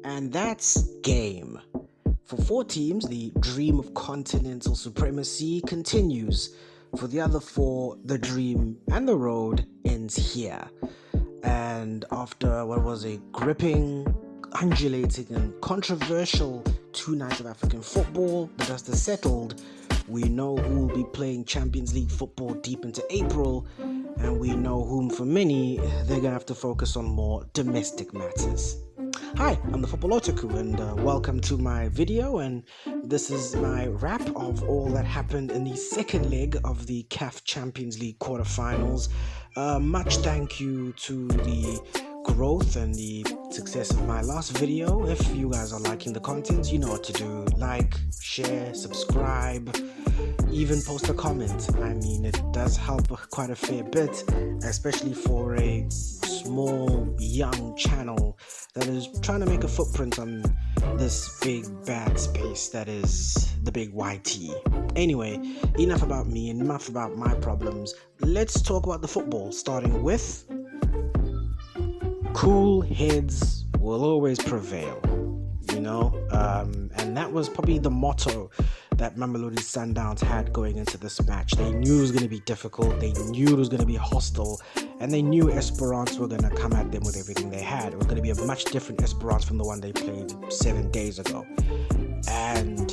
And that's game. For 4 teams, the dream of continental supremacy continues. For the other 4, the dream and the road ends here. And after what was a gripping, undulating, and controversial 2 nights of African football, the dust has settled. We know who will be playing Champions League football deep into April, and we know whom, for many, they're going to have to focus on more domestic matters. Hi, I'm the Football Otaku, and welcome to my video, and this is my wrap of all that happened in the second leg of the CAF Champions League quarterfinals. Much thank you to the growth and the success of my last video. If you guys are liking the content, you know what to do. Like, share, subscribe, even post a comment. I mean, it does help quite a fair bit, especially for a small, young channel that is trying to make a footprint on this big bad space that is the big YT. Anyway, enough about me, enough about my problems. Let's talk about the football, starting with cool heads will always prevail, and that was probably the motto that Mamelodi Sundowns had going into this match. They knew it was going to be difficult, they knew it was going to be hostile, and they knew Esperance were going to come at them with everything they had. It was going to be a much different Esperance from the one they played 7 days ago. And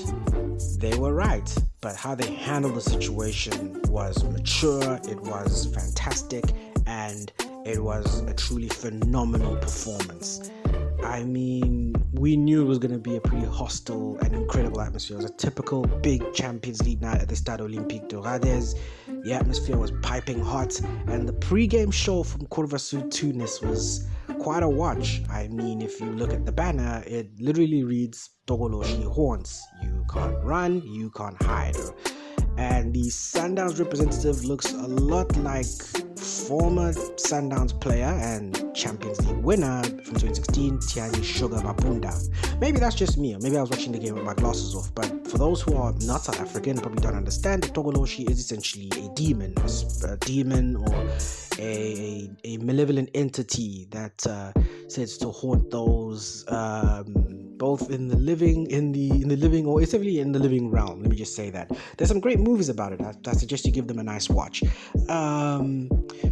they were right, but how they handled the situation was mature, it was fantastic, and it was a truly phenomenal performance. I mean, we knew it was going to be a pretty hostile and incredible atmosphere. It was a typical big Champions League night at the Stade Olympique de Radez. The atmosphere was piping hot, and the pre-game show from Quaterfinals Tunis was quite a watch. I mean, if you look at the banner, it literally reads Togoloshi Haunts. You can't run, you can't hide. And the Sundowns representative looks a lot like former Sundowns player and Champions League winner from 2016, Tiani Sugar Mapunda. Maybe that's just me, or maybe I was watching the game with my glasses off, but for those who are not South African, probably don't understand that Togoloshi is essentially a demon or a malevolent entity that says to haunt those both in the living or essentially in the living realm. Let me just say that there's some great movies about it. I suggest you give them a nice watch.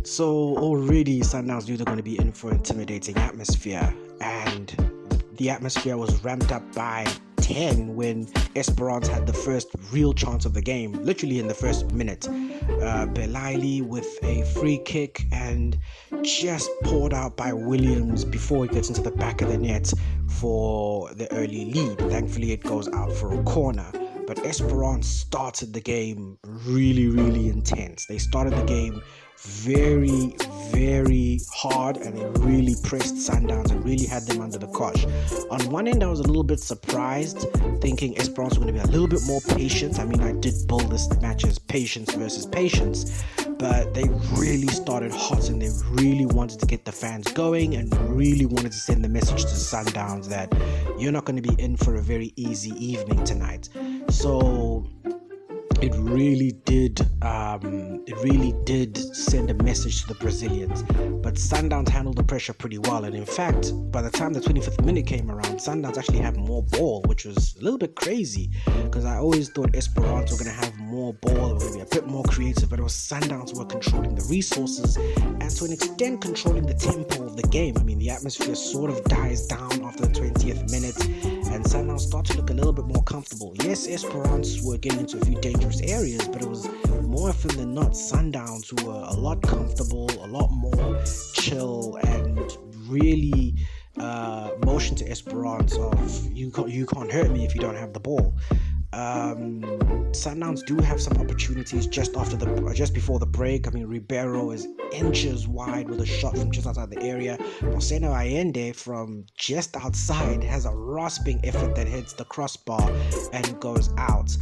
So already Sundowns knew they're going to be in for intimidating atmosphere, and the atmosphere was ramped up by 10 when Esperance had the first real chance of the game, literally in the first minute. Belaili with a free kick and just poured out by Williams before he gets into the back of the net for the early lead. Thankfully, it goes out for a corner. But Esperance started the game really, really intense. They started the game very, very hard, and they really pressed Sundowns and really had them under the cosh. On one end, I was a little bit surprised, thinking Esperance were going to be a little bit more patient. I mean, I did build this match as patience versus patience, but they really started hot, and they really wanted to get the fans going and really wanted to send the message to Sundowns that you're not going to be in for a very easy evening tonight. So it really did send a message to the Brazilians, but Sundowns handled the pressure pretty well. And in fact, by the time the 25th minute came around, Sundowns actually had more ball, which was a little bit crazy, because I always thought Esperance were going to have more ball, they were going to be a bit more creative, but it was Sundowns who were controlling the resources and to an extent controlling the tempo of the game. I mean, the atmosphere sort of dies down after the 20th minute, and Sundowns started to look a little bit more comfortable. Yes, Esperance were getting into a few dangerous areas, but it was more often than not Sundowns who were a lot comfortable, a lot more chill, and really motion to Esperance of you can't hurt me if you don't have the ball. Sundowns do have some opportunities just before the break. I mean, Ribeiro is inches wide with a shot from just outside the area. Moseno Allende from just outside has a rasping effort that hits the crossbar and goes out.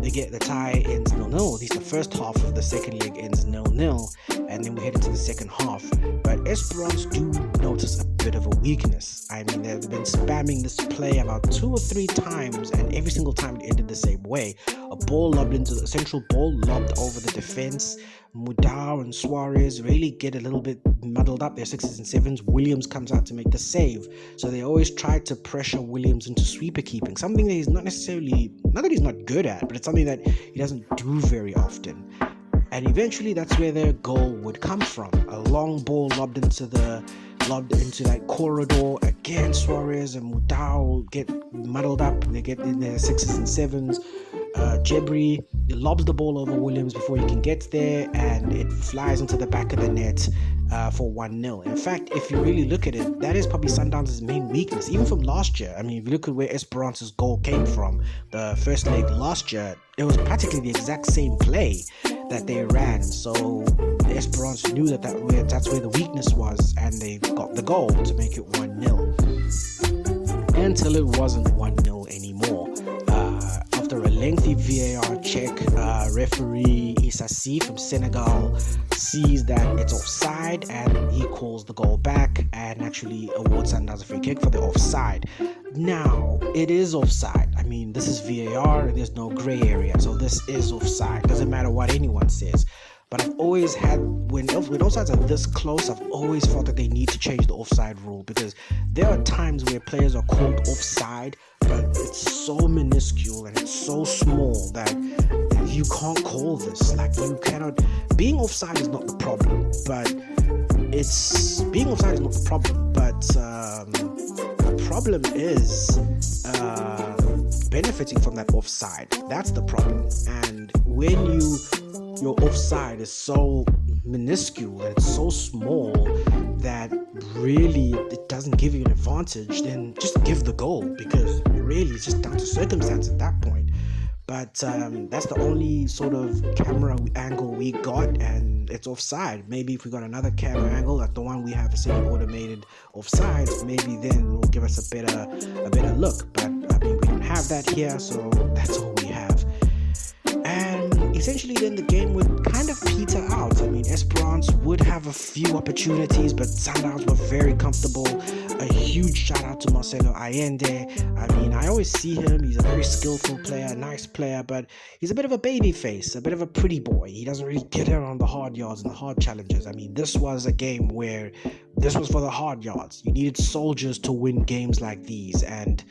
They get the tie ends 0-0. At least the first half of the second leg ends 0-0, and then we head into the second half. But Esperance do notice a bit of a weakness. I mean, they've been spamming this play about 2 or 3 times, and every single time it ended the same way. A ball lobbed into the central ball, lobbed over the defense, Mudar and Suarez really get a little bit muddled up. Their sixes and sevens. Williams comes out to make the save. So they always try to pressure Williams into sweeper keeping, something that he's not necessarily, not that he's not good at, but it's something that he doesn't do very often. And eventually that's where their goal would come from. A long ball lobbed into that corridor. Again, Suarez and Mudau get muddled up. They get in their sixes and sevens. Jebri lobs the ball over Williams before he can get there, and it flies into the back of the net for 1-0. In fact, if you really look at it, that is probably Sundowns' main weakness, even from last year. I mean, if you look at where Esperance's goal came from, the first leg last year, it was practically the exact same play that they ran. So Esperance knew that's where the weakness was, and they got the goal to make it 1-0. Until it wasn't 1-0 anymore. After a lengthy VAR check, referee Issassi from Senegal sees that it's offside, and he calls the goal back and actually awards Sundowns a free kick for the offside. Now, it is offside. I mean, this is VAR and there's no grey area, so this is offside. Doesn't matter what anyone says. But I've always had, when offsides are this close, I've always felt that they need to change the offside rule, because there are times where players are called offside, but it's so minuscule and it's so small that you can't call this. Like, you cannot. Being offside is not the problem, but the problem is benefiting from that offside. That's the problem. And when your offside is so minuscule and it's so small that really it doesn't give you an advantage, then just give the goal, because really it's just down to circumstance at that point. But that's the only sort of camera angle we got, and it's offside. Maybe if we got another camera angle like the one we have for semi-automated offsides, maybe then it will give us a better look. But I mean, we don't have that here, so that's all we have. And essentially then the game would kind of peter out. I mean, Esperance would have a few opportunities, but Sundowns were very comfortable. A huge shout out to Marcelo Allende. I mean, I always see him. He's a very skillful player, nice player, but he's a bit of a baby face, a bit of a pretty boy. He doesn't really get in on the hard yards and the hard challenges. I mean, this was a game where this was for the hard yards. You needed soldiers to win games like these, and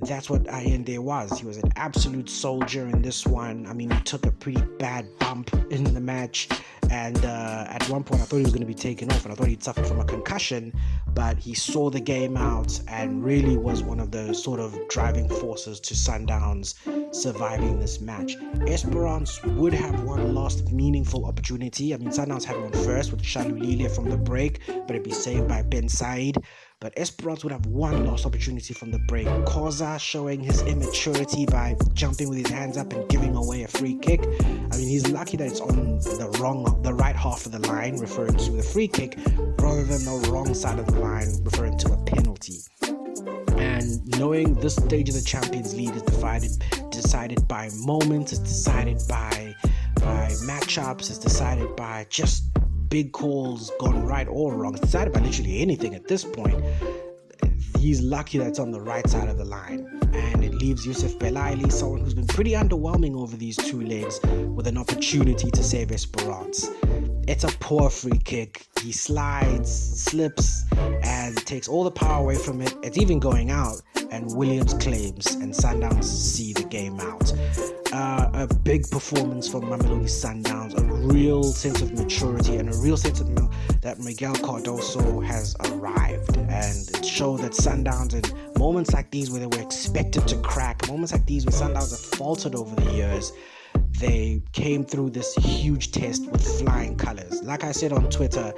that's what Allende was. He was an absolute soldier in this one. I mean, he took a pretty bad bump in the match, and at one point I thought he was going to be taken off, and I thought he'd suffered from a concussion, but he saw the game out and really was one of the sort of driving forces to Sundowns surviving this match. Esperance would have one last meaningful opportunity. I mean, Sundowns had one first with Shalulile from the break, but it'd be saved by Ben Said. But Esperance would have one last opportunity from the break. Koza showing his immaturity by jumping with his hands up and giving away a free kick. I mean, he's lucky that it's on the right half of the line, referring to the free kick, rather than the wrong side of the line, referring to a penalty. And knowing this stage of the Champions League is decided by moments, it's decided by matchups, it's decided by just big calls gone right or wrong. It's decided by literally anything at this point. He's lucky that it's on the right side of the line, and it leaves Yusuf Belaili, someone who's been pretty underwhelming over these two legs, with an opportunity to save Esperance. It's a poor free kick. He slides, slips, and takes all the power away from it. It's even going out, and Williams claims, and Sundowns see the game out. A big performance from Mamelodi Sundowns, a real sense of maturity and a real sense of that Miguel Cardoso has arrived, and it showed that Sundowns, in moments like these where they were expected to crack, moments like these where Sundowns have faltered over the years, they came through this huge test with flying colors. Like I said on Twitter,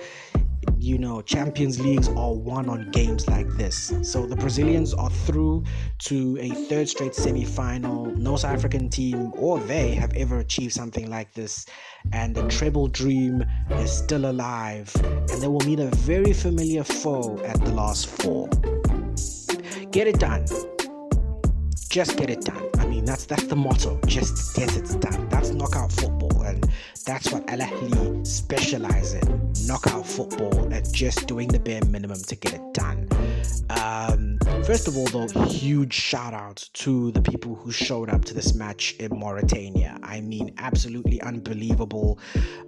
you know, Champions Leagues are won on games like this. So the Brazilians are through to a third straight semi-final. No South African team or they have ever achieved something like this, and the treble dream is still alive, and they will meet a very familiar foe at the last four. Get it done. Just get it done. I mean, that's the motto. Just get it done. That's knockout football, and that's what Al Ahly specialize in. Knockout football and just doing the bare minimum to get it done. First of all, though, huge shout out to the people who showed up to this match in Mauritania. I mean, absolutely unbelievable.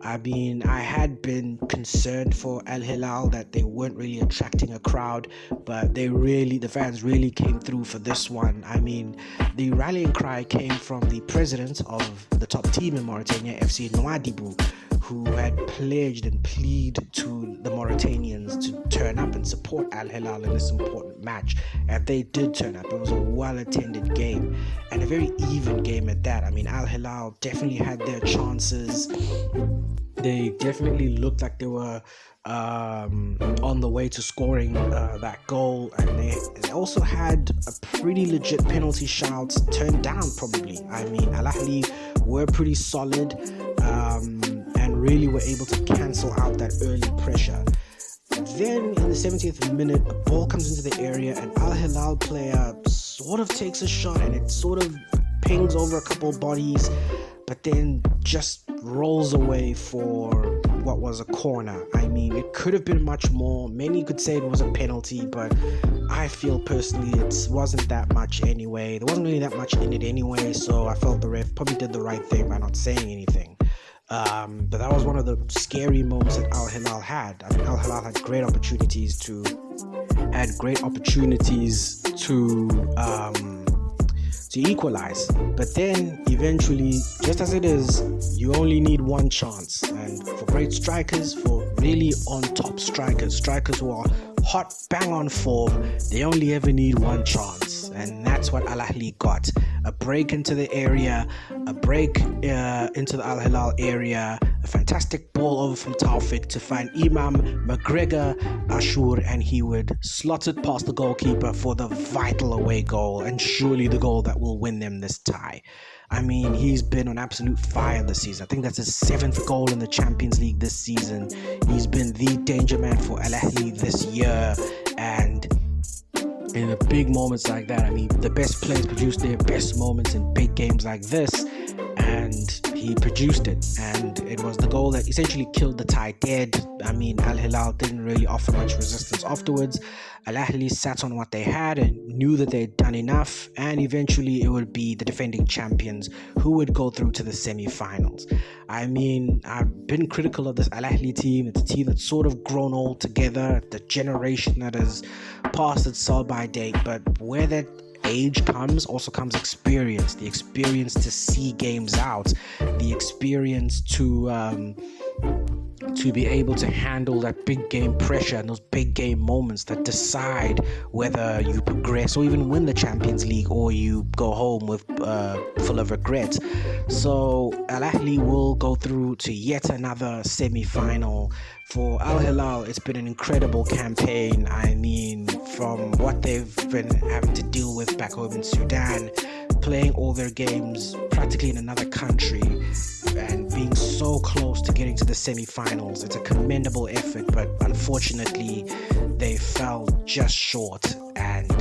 I mean, I had been concerned for Al Hilal that they weren't really attracting a crowd, but the fans really came through for this one. I mean, the rallying cry came from the president of the top team in Mauritania, FC Nouadhibou, who had pledged and pleaded to the Mauritanians to turn up and support Al Hilal in this important match. And they did turn up. It was a well-attended game and a very even game at that. I mean, Al Hilal definitely had their chances. They definitely looked like they were on the way to scoring that goal, and they also had a pretty legit penalty shout turned down probably. I mean, Al Ahly were pretty solid and really were able to cancel out that early pressure. Then in the 70th minute, a ball comes into the area, and Al Hilal player sort of takes a shot, and it sort of pings over a couple bodies, but then just rolls away for what was a corner. I mean, it could have been much more. Many could say it was a penalty, but I feel personally it wasn't that much anyway. There wasn't really that much in it anyway, so I felt the ref probably did the right thing by not saying anything. But that was one of the scary moments that Al Hilal had. I mean, Al Hilal had great opportunities to equalize, but then eventually, just as it is, you only need one chance. And for great strikers, for really on top strikers who are hot, bang on form, they only ever need one chance, and that's what Al Ahly got. A break into the area, a break into the Al Hilal area, a fantastic ball over from Taufik to find Imam, McGregor, Ashur, and he would slot it past the goalkeeper for the vital away goal, and surely the goal that will win them this tie. I mean, he's been on absolute fire this season. I think that's his 7th goal in the Champions League this season. He's been the danger man for Al Ahly this year, and in the big moments like that, I mean, the best players produce their best moments in big games like this, and he produced it, and it was the goal that essentially killed the tie dead. I mean, Al Hilal didn't really offer much resistance afterwards. Al Ahly sat on what they had and knew that they'd done enough, and eventually it would be the defending champions who would go through to the semi-finals. I mean, I've been critical of this Al Ahly team. It's a team that's sort of grown old together, the generation that has passed its sell-by date, but where that age comes, also comes experience. The experience to see games out, the experience to be able to handle that big game pressure and those big game moments that decide whether you progress or even win the Champions League, or you go home with full of regret. So Al Ahly will go through to yet another semi-final. For Al Hilal, it's been an incredible campaign. I mean, from what they've been having to deal with back home in Sudan, playing all their games practically in another country, and being so close to getting to the semi-finals. It's a commendable effort, but unfortunately they fell just short, and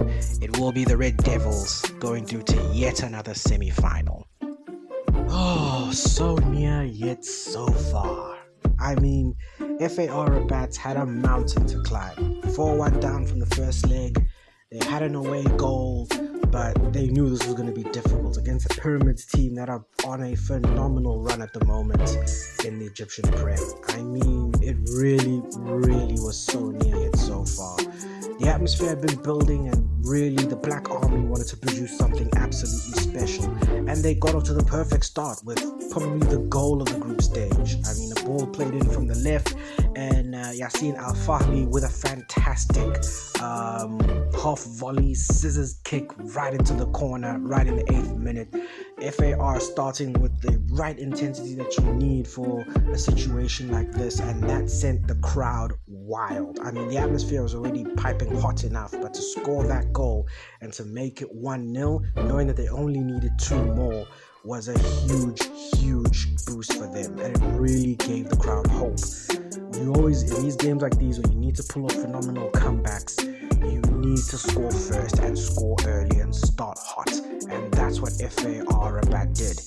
it will be the Red Devils going through to yet another semi-final. Oh, so near yet so far. I mean, FAR Rabat had a mountain to climb. 4-1 down from the first leg. They had an away goal, but they knew this was going to be difficult against a Pyramids team that are on a phenomenal run at the moment in the Egyptian Prem. I mean, it really, really was so near yet so far. The atmosphere had been building, and really the Black Army wanted to produce something absolutely special, and they got off to the perfect start with probably the goal of the group stage. I mean, a ball played in from the left, and Yassine Al-Fahli with a fantastic half volley scissors kick right into the corner right in the 8th minute. FAR starting with the right intensity that you need for a situation like this, and that sent the crowd wild. I mean, the atmosphere was already piping hot enough, but to score that goal and to make it 1-0, knowing that they only needed 2 more, was a huge boost for them, and it really gave the crowd hope. You always, in these games like these where you need to pull off phenomenal comebacks, you need to score first and score early and start hot, and that's what FAR Rabat did.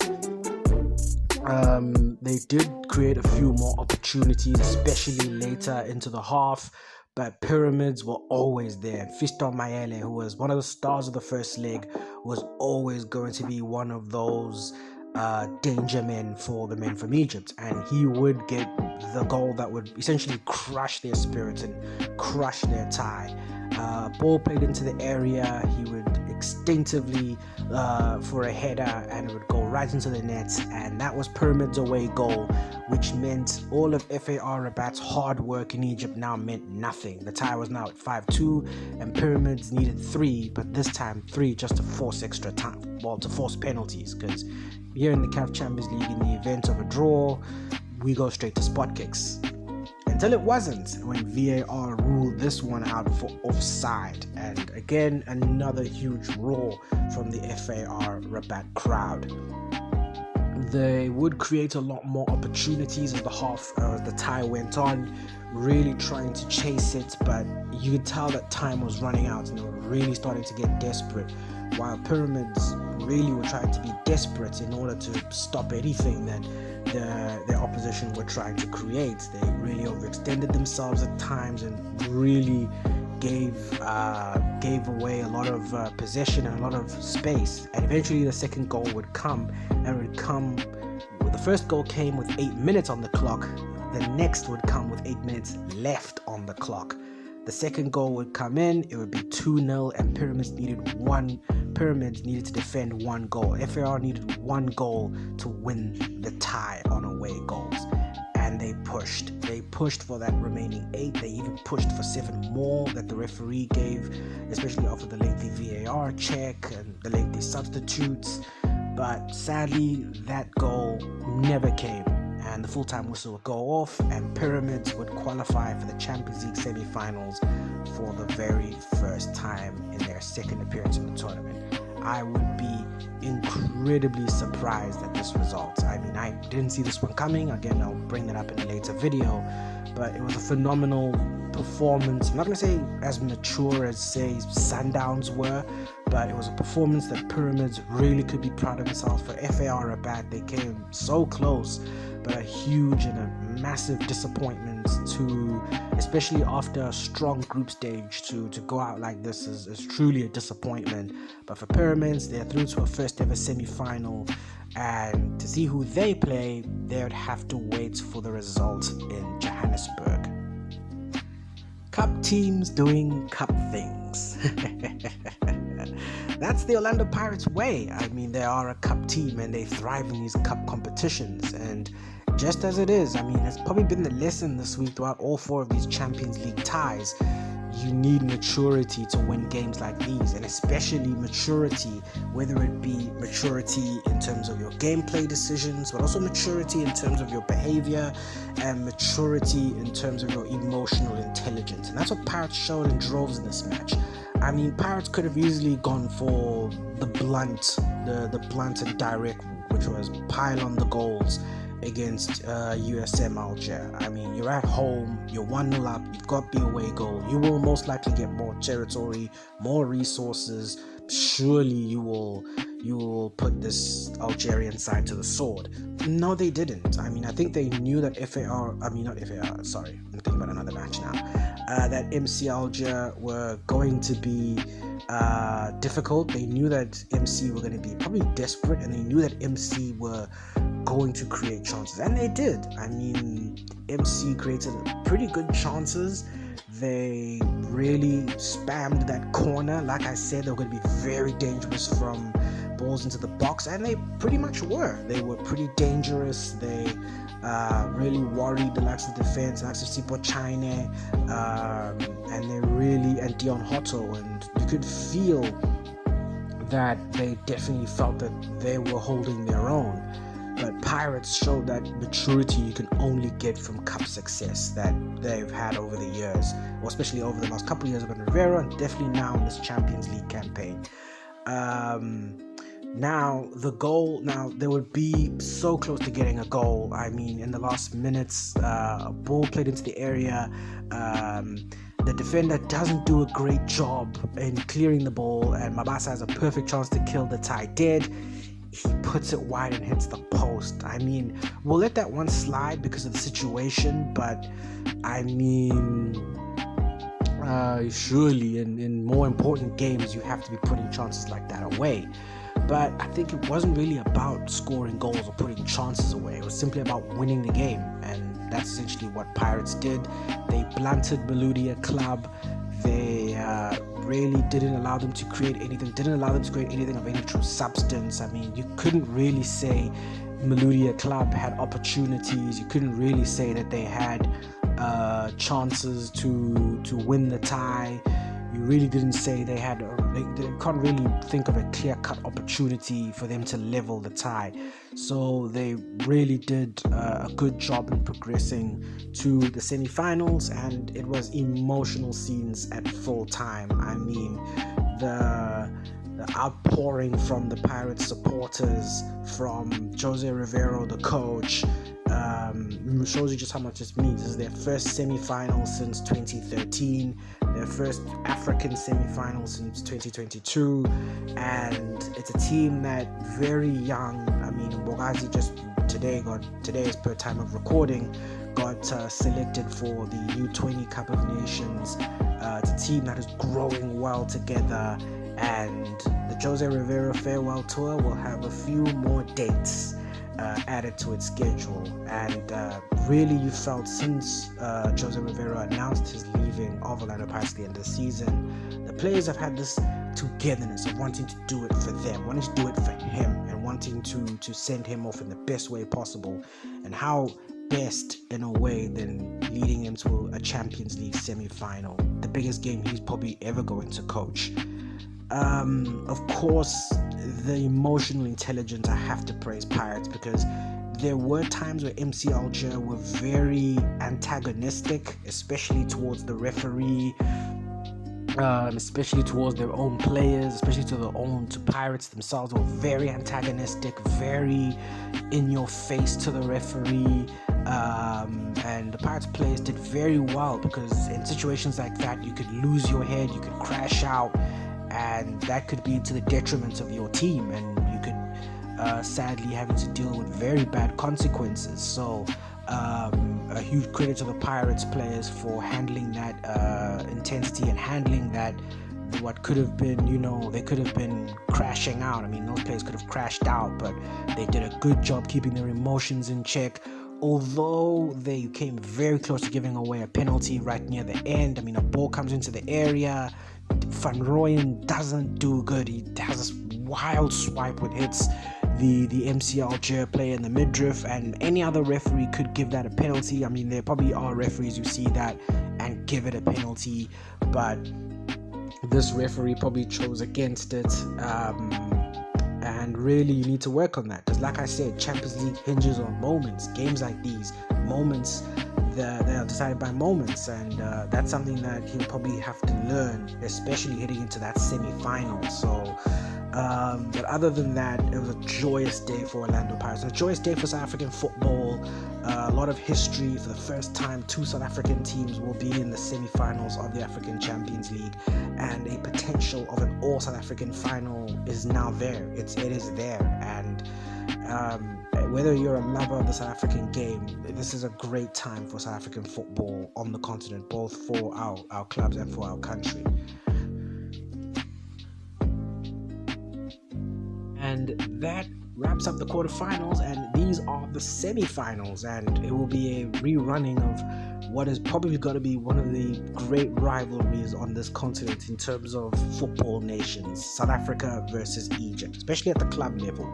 They did create a few more opportunities, especially later into the half, but Pyramids were always there. And Fiston Mayele, who was one of the stars of the first leg, was always going to be one of those danger men for the men from Egypt, and he would get the goal that would essentially crush their spirits and crush their tie. Ball played into the area, he would extensively for a header, and it would go right into the net, and that was Pyramids' away goal, which meant all of FAR Rabat's hard work in Egypt now meant nothing. The tie was now at 5-2, and Pyramids needed 3, but this time 3 just to force extra time, well, to force penalties, because here in the CAF Champions League, in the event of a draw, we go straight to spot kicks. Until it wasn't, when VAR ruled this one out for offside, and again another huge roar from the FAR Rabat crowd. They would create a lot more opportunities as the tie went on, really trying to chase it, but you could tell that time was running out and they were really starting to get desperate, while Pyramids really were trying to be desperate in order to stop anything that their opposition were trying to create. They really overextended themselves at times and really gave away a lot of possession and a lot of space. And eventually the second goal would come, and it would come. The first goal came with 8 minutes on the clock. The next would come with 8 minutes left on the clock. The second goal would come in, it would be 2-0, and Pyramids needed to defend 1 goal. FAR needed 1 goal to win the tie on away goals. And they pushed for that remaining 8. They even pushed for 7 more that the referee gave, especially after the lengthy VAR check and the lengthy substitutes. But sadly, that goal never came, and the full-time whistle would go off, and Pyramids would qualify for the Champions League semi-finals for the very first time in their second appearance in the tournament. I would be incredibly surprised at this result. I mean, I didn't see this one coming. Again, I'll bring that up in a later video, but it was a phenomenal performance. I'm not going to say as mature as, say, Sundowns were, but it was a performance that Pyramids really could be proud of themselves. For FAR Rabat, they came so close, but a huge and a massive disappointment to, especially after a strong group stage, to go out like this is truly a disappointment. But for Pyramids, they're through to a first ever semi-final, and to see who they play, they would have to wait for the result in Johannesburg. Cup teams doing cup things. That's the Orlando Pirates way. I mean, they are a cup team and they thrive in these cup competitions, and just as it is, I mean, it's probably been the lesson this week throughout all 4 of these Champions League ties. You need maturity to win games like these, and especially maturity, whether it be maturity in terms of your gameplay decisions, but also maturity in terms of your behavior and maturity in terms of your emotional intelligence. And that's what Pirates showed in droves in this match. I mean, Pirates could have easily gone for the blunt and direct route, which was pile on the goals against USM Alger. I mean, you're at home, you're 1-0 up, you've got the away goal, you will most likely get more territory, more resources. Surely you will put this Algerian side to the sword. No, they didn't. I mean, I think they knew that I'm thinking about another match now, that MC Alger were going to be difficult. They knew that MC were going to be probably desperate, and they knew that MC were going to create chances, and they did. I mean, MC created pretty good chances. They really spammed that corner. Like I said, they were going to be very dangerous from balls into the box, and they pretty much were. They were pretty dangerous. They really worried the likes of the defense, the likes of Sipo Chine, and Dion Hotto, and you could feel that they definitely felt that they were holding their own. But Pirates showed that maturity you can only get from cup success that they've had over the years, or especially over the last couple of years under Rivera, and definitely now in this Champions League campaign. Now they would be so close to getting a goal. I mean, in the last minutes, a ball played into the area. The defender doesn't do a great job in clearing the ball, and Mabasa has a perfect chance to kill the tie dead. He puts it wide and hits the post. I mean, we'll let that one slide because of the situation, but I mean, Surely in more important games, you have to be putting chances like that away. But I think it wasn't really about scoring goals or putting chances away. It was simply about winning the game. And that's essentially what Pirates did. They blunted Maludia Club. They really didn't allow them to create anything, of any true substance. I mean, you couldn't really say Maludia Club had opportunities. You couldn't really say that they had chances to win the tie. You really didn't say they had. They can't really think of a clear-cut opportunity for them to level the tie. So they really did a good job in progressing to the semi-finals, and it was emotional scenes at full time. I mean, the outpouring from the Pirates supporters, from Jose Rivero, the coach, shows you just how much this means. This is their first semi-final since 2013, their first African semi-final since 2022, and it's a team that very young. I mean, Bogazi just today, as per time of recording, got selected for the U20 Cup of Nations. It's a team that is growing well together, and the Jose Rivero farewell tour will have a few more dates added to its schedule. And really, you felt since Jose Rivero announced his leaving of Orlando Pirates at the end of the season, the players have had this togetherness of wanting to do it for them, wanting to do it for him, and wanting to send him off in the best way possible. And how best, in a way, than leading him to a Champions League semi-final, the biggest game he's probably ever going to coach. Of course, the emotional intelligence, I have to praise Pirates, because there were times where MC Alger were very antagonistic, especially towards the referee, especially towards their own players, especially to Pirates themselves. They were very antagonistic, very in your face to the referee. And the Pirates players did very well, because in situations like that, you could lose your head, you could crash out, and that could be to the detriment of your team, and you could sadly having to deal with very bad consequences. So a huge credit to the Pirates players for handling that intensity and handling that what could have been, they could have been crashing out. I mean, those players could have crashed out, but they did a good job keeping their emotions in check. Although they came very close to giving away a penalty right near the end. I mean, a ball comes into the area, Van Rooyen doesn't do good. He has this wild swipe which hits the MC Alger player in the midriff, and any other referee could give that a penalty. I mean, there probably are referees who see that and give it a penalty, but this referee probably chose against it. And really, you need to work on that, because like I said, Champions League hinges on moments. Games like these, moments, they are decided by moments, and that's something that he'll probably have to learn, especially heading into that semi-final. So but other than that, it was a joyous day for Orlando Pirates, a joyous day for South African football. A lot of history. For the first time, two South African teams will be in the semi-finals of the African Champions League, and a potential of an all South African final is now there. It is there, and whether you're a lover of the South African game, this is a great time for South African football on the continent, both for our clubs and for our country. And that wraps up the quarterfinals, and these are the semi-finals, and it will be a rerunning of what is probably going to be one of the great rivalries on this continent in terms of football nations, South Africa versus Egypt, especially at the club level.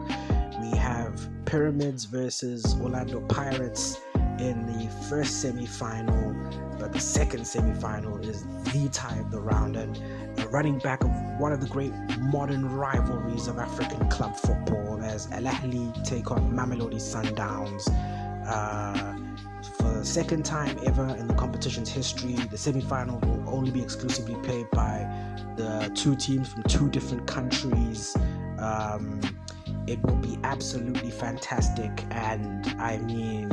We have Pyramids versus Orlando Pirates in the first semi-final, but the second semi-final is the tie of the round, and running back of one of the great modern rivalries of African club football, as Al Ahly take on Mamelodi Sundowns. For the second time ever in the competition's history, the semi-final will only be exclusively played by the two teams from two different countries. It will be absolutely fantastic, and I mean,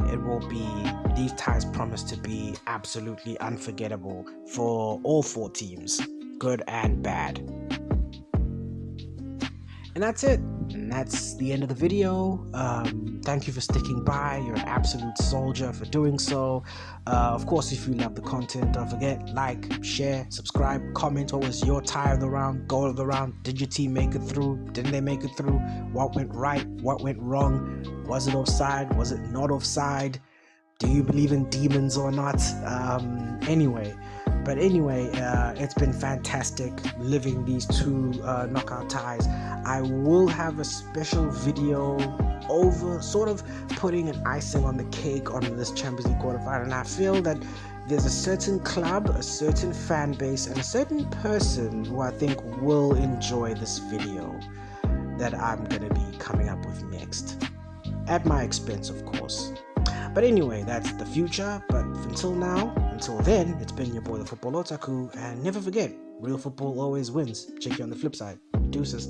these ties promise to be absolutely unforgettable for all four teams, good and bad. And that's it. that's the end of the video. Thank you for sticking by. You're an absolute soldier for doing so. Of course, if you love the content, don't forget, like, share, subscribe, comment. What was your tie of the round, goal of the round? Did your team make it through? Didn't they make it through? What went right? What went wrong? Was it offside? Was it not offside? Do you believe in demons or not? Anyway, it's been fantastic living these two knockout ties. I will have a special video over sort of putting an icing on the cake on this Champions League quarterfinal, and I feel that there's a certain club, a certain fan base, and a certain person who I think will enjoy this video that I'm gonna be coming up with next, at my expense, of course. But anyway, that's the future. But until then, it's been your boy, the Football Otaku, and never forget, real football always wins. Check you on the flip side. Deuces.